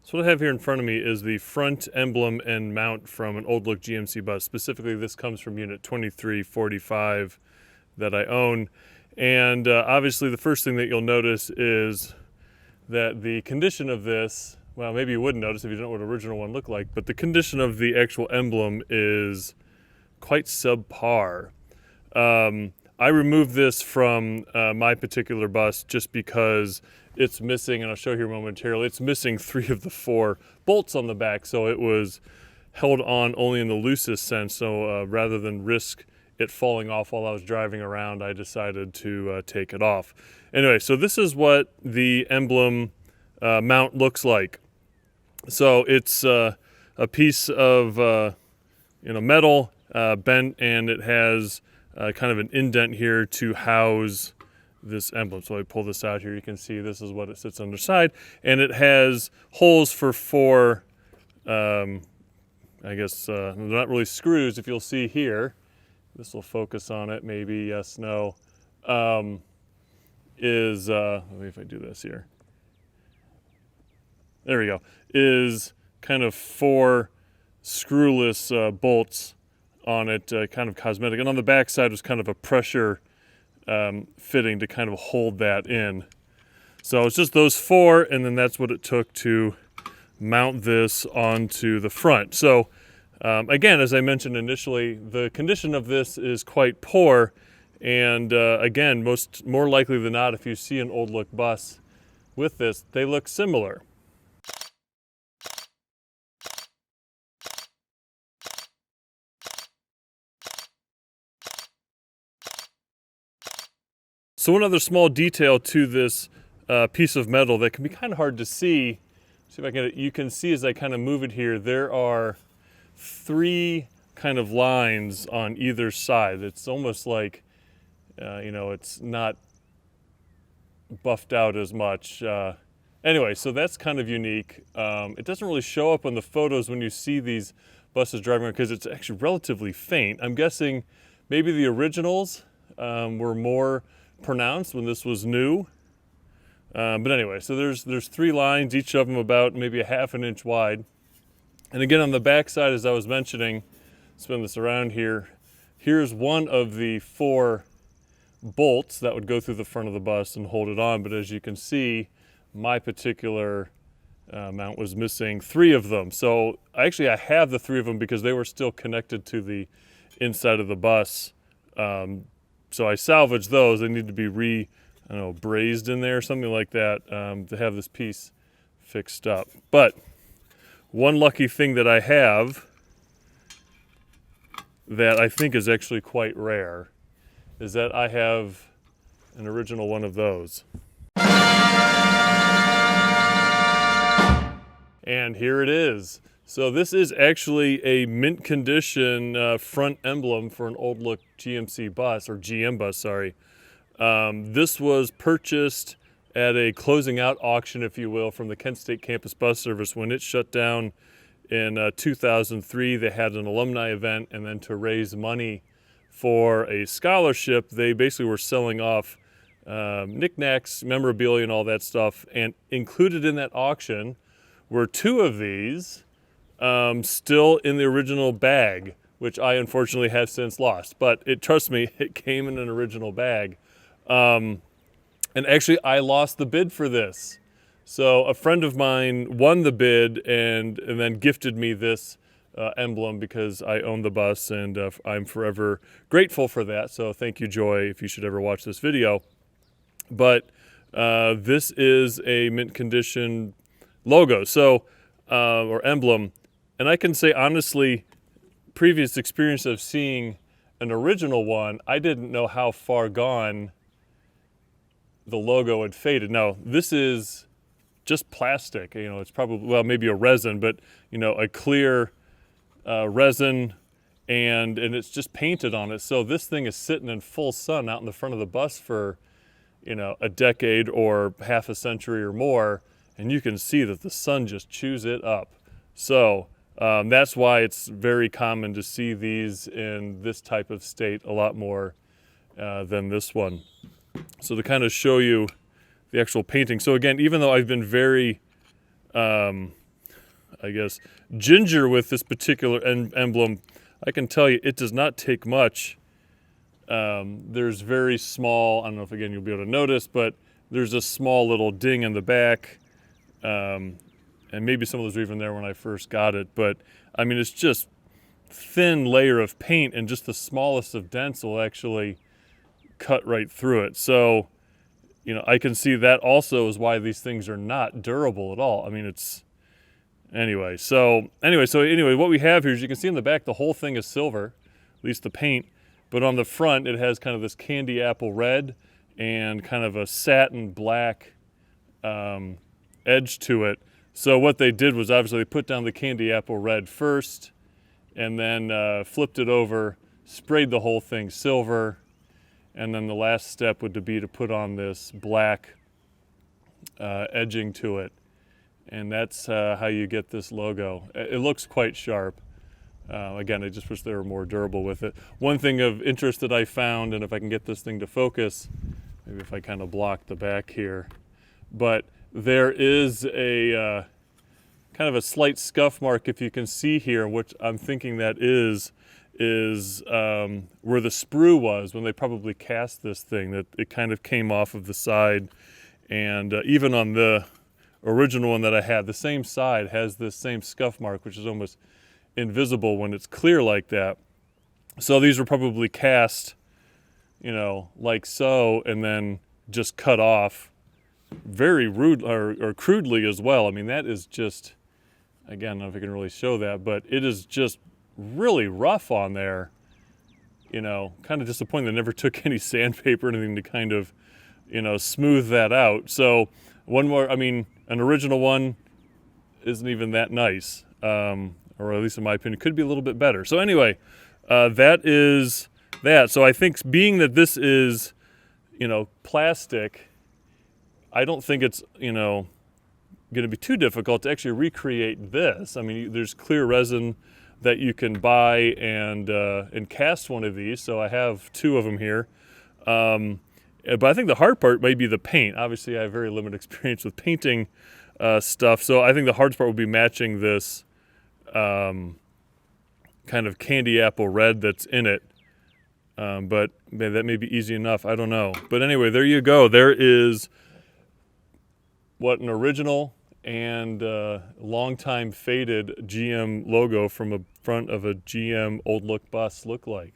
So what I have here in front of me is the front emblem and mount from an Old Look GMC bus. Specifically, this comes from unit 2345 that I own. And obviously the first thing that you'll notice is that the condition of this, well, maybe you wouldn't notice if you don't know what the original one looked like, but the condition of the actual emblem is quite subpar. I removed this from my particular bus just because it's missing, and I'll show you here momentarily, it's missing 3 of the 4 bolts on the back, so it was held on only in the loosest sense. So rather than risk it falling off while I was driving around, I decided to take it off. Anyway, so this is what the emblem mount looks like. So it's a piece of metal, bent, and it has kind of an indent here to house this emblem. So I pull this out here, you can see this is what it sits on the side, and it has holes for 4, I guess they're not really screws. If you'll see here, this will focus on it, maybe, yes, no, let me if I do this here. There we go. Is kind of 4 screwless bolts on it, kind of cosmetic. And on the back side was kind of a pressure fitting to kind of hold that in. So it's just those 4, and then that's what it took to mount this onto the front. So again, as I mentioned initially, the condition of this is quite poor. And again, more likely than not, if you see an Old Look bus with this, they look similar. So one other small detail to this piece of metal that can be kind of hard to see if I can, you can see as I kind of move it here, there are 3 kind of lines on either side. It's almost like, it's not buffed out as much. Anyway, so that's kind of unique. It doesn't really show up on the photos when you see these buses driving around because it's actually relatively faint. I'm guessing maybe the originals were more pronounced when this was new. But anyway, so there's 3 lines, each of them about maybe a ½ an inch wide. And again, on the back side, as I was mentioning, spin this around here, here's one of the 4 bolts that would go through the front of the bus and hold it on. But as you can see, my particular mount was missing 3 of them. So I have the 3 of them because they were still connected to the inside of the bus. So I salvaged those. They need to be brazed in there or something like that to have this piece fixed up. But one lucky thing that I have that I think is actually quite rare is that I have an original one of those. And here it is. So this is actually a mint condition front emblem for an Old Look GMC bus, or GM bus, sorry. This was purchased at a closing out auction, if you will, from the Kent State Campus Bus Service when it shut down in 2003. They had an alumni event, and then to raise money for a scholarship, they basically were selling off knickknacks, memorabilia, and all that stuff. And included in that auction were 2 of these still in the original bag, which I unfortunately have since lost. But trust me, it came in an original bag. And actually, I lost the bid for this. So a friend of mine won the bid and then gifted me this emblem because I own the bus, and I'm forever grateful for that. So thank you, Joy, if you should ever watch this video. But this is a mint condition logo, or emblem. And I can say honestly, previous experience of seeing an original one, I didn't know how far gone the logo had faded. Now, this is just plastic. It's probably, well, maybe a resin, but a clear resin, and it's just painted on it. So this thing is sitting in full sun out in the front of the bus for, a decade or half a century or more, and you can see that the sun just chews it up. So that's why it's very common to see these in this type of state a lot more than this one. So to kind of show you the actual painting. So again, even though I've been very I guess, ginger with this particular emblem. I can tell you it does not take much. There's very small, I don't know if again you'll be able to notice, but there's a small little ding in the back. And maybe some of those were even there when I first got it, but I mean, it's just thin layer of paint, and just the smallest of dents will actually cut right through it. So, I can see that also is why these things are not durable at all. I mean, anyway, what we have here is you can see in the back, the whole thing is silver, at least the paint, but on the front, it has kind of this candy apple red and kind of a satin black edge to it. So what they did was obviously they put down the candy apple red first, and then flipped it over, sprayed the whole thing silver, and then the last step would be to put on this black edging to it. And that's how you get this logo. It looks quite sharp. Again, I just wish they were more durable with it. One thing of interest that I found, and if I can get this thing to focus, maybe if I kind of block the back here, but there is a kind of a slight scuff mark, if you can see here, which I'm thinking that is where the sprue was when they probably cast this thing, that it kind of came off of the side. And even on the original one that I had, the same side has this same scuff mark, which is almost invisible when it's clear like that. So these were probably cast, like so, and then just cut off very rude or crudely as well. I mean, that is just, again, I don't know if I can really show that, but it is just really rough on there. Kind of disappointing they never took any sandpaper or anything to kind of, smooth that out. So one more, I mean, an original one isn't even that nice, or at least in my opinion, could be a little bit better. So anyway, that is that. So I think being that this is, plastic, I don't think it's, going to be too difficult to actually recreate this. I mean, there's clear resin that you can buy and cast one of these. So I have 2 of them here. But I think the hard part may be the paint. Obviously, I have very limited experience with painting stuff. So I think the hardest part will be matching this kind of candy apple red that's in it. But that may be easy enough. I don't know. But anyway, there you go. There is what an original and long time faded GM logo from a front of a GM Old Look bus look like.